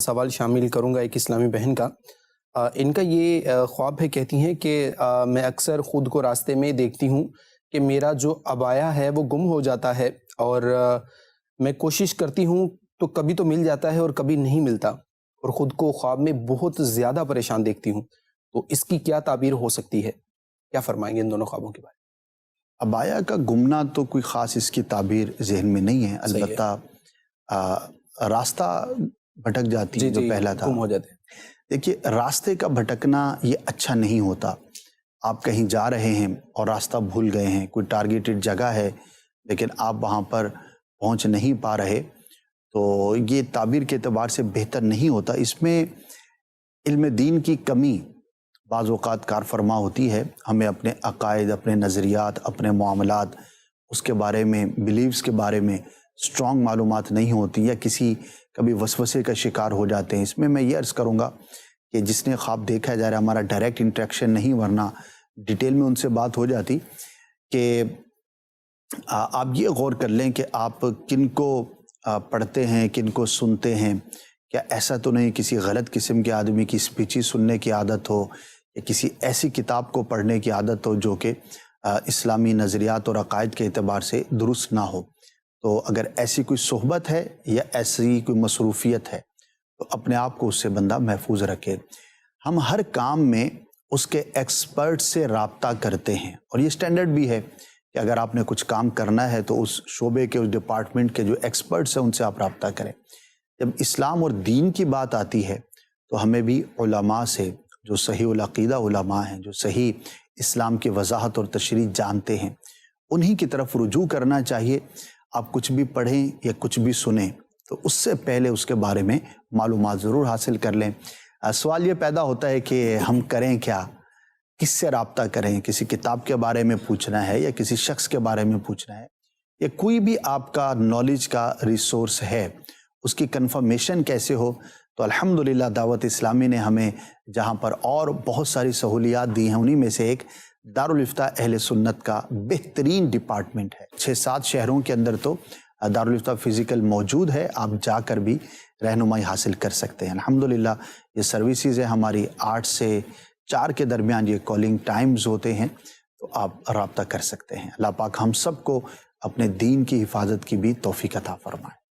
سوال شامل کروں گا ایک اسلامی بہن کا۔ ان کا یہ خواب ہے، کہتی ہیں کہ میں اکثر خود کو راستے میں دیکھتی ہوں کہ میرا جو عبایا ہے وہ گم ہو جاتا ہے، اور میں کوشش کرتی ہوں تو کبھی تو مل جاتا ہے اور کبھی نہیں ملتا، اور خود کو خواب میں بہت زیادہ پریشان دیکھتی ہوں۔ تو اس کی کیا تعبیر ہو سکتی ہے؟ کیا فرمائیں گے ان دونوں خوابوں کے بارے میں؟ عبایا کا گمنا تو کوئی خاص اس کی تعبیر ذہن میں نہیں ہے، البتہ راستہ بھٹک جاتی ہے جو پہلا تھا۔ گم ہو جاتے ہیں۔ دیکھیے، راستے کا بھٹکنا یہ اچھا نہیں ہوتا۔ آپ کہیں جا رہے ہیں اور راستہ بھول گئے ہیں، کوئی ٹارگیٹڈ جگہ ہے لیکن آپ وہاں پر پہنچ نہیں پا رہے، تو یہ تعبیر کے اعتبار سے بہتر نہیں ہوتا۔ اس میں علم دین کی کمی بعض اوقات کار فرما ہوتی ہے۔ ہمیں اپنے عقائد، اپنے نظریات، اپنے معاملات، اس کے بارے میں، بلیفز کے بارے میں سٹرونگ معلومات نہیں ہوتی، یا کسی کبھی وسوسے کا شکار ہو جاتے ہیں۔ اس میں میں یہ عرض کروں گا کہ جس نے خواب دیکھا ہے، ظاہر ہمارا ڈائریکٹ انٹریکشن نہیں، ورنہ ڈیٹیل میں ان سے بات ہو جاتی، کہ آپ یہ غور کر لیں کہ آپ کن کو پڑھتے ہیں، کن کو سنتے ہیں۔ کیا ایسا تو نہیں کسی غلط قسم کے آدمی کی اسپیچی سننے کی عادت ہو، یا کسی ایسی کتاب کو پڑھنے کی عادت ہو جو کہ اسلامی نظریات اور عقائد کے اعتبار سے درست نہ ہو؟ تو اگر ایسی کوئی صحبت ہے یا ایسی کوئی مصروفیت ہے تو اپنے آپ کو اس سے بندہ محفوظ رکھے۔ ہم ہر کام میں اس کے ایکسپرٹ سے رابطہ کرتے ہیں، اور یہ سٹینڈرڈ بھی ہے کہ اگر آپ نے کچھ کام کرنا ہے تو اس شعبے کے، اس ڈپارٹمنٹ کے جو ایکسپرٹس ہیں ان سے آپ رابطہ کریں۔ جب اسلام اور دین کی بات آتی ہے تو ہمیں بھی علماء سے، جو صحیح العقیدہ علماء ہیں، جو صحیح اسلام کی وضاحت اور تشریح جانتے ہیں، انہی کی طرف رجوع کرنا چاہیے۔ آپ کچھ بھی پڑھیں یا کچھ بھی سنیں تو اس سے پہلے اس کے بارے میں معلومات ضرور حاصل کر لیں۔ سوال یہ پیدا ہوتا ہے کہ ہم کریں کیا، کس سے رابطہ کریں؟ کسی کتاب کے بارے میں پوچھنا ہے یا کسی شخص کے بارے میں پوچھنا ہے، یا کوئی بھی آپ کا نالج کا ریسورس ہے، اس کی کنفرمیشن کیسے ہو؟ تو الحمدللہ دعوت اسلامی نے ہمیں جہاں پر اور بہت ساری سہولیات دی ہیں، انہی میں سے ایک دارالافتاء اہل سنت کا بہترین ڈپارٹمنٹ ہے۔ 6-7 شہروں کے اندر تو دارالافتاء فزیکل موجود ہے، آپ جا کر بھی رہنمائی حاصل کر سکتے ہیں۔ الحمدللہ یہ سروسز ہے ہماری 8 سے 4 کے درمیان، یہ کالنگ ٹائمز ہوتے ہیں، تو آپ رابطہ کر سکتے ہیں۔ اللہ پاک ہم سب کو اپنے دین کی حفاظت کی بھی توفیق عطا فرمائے۔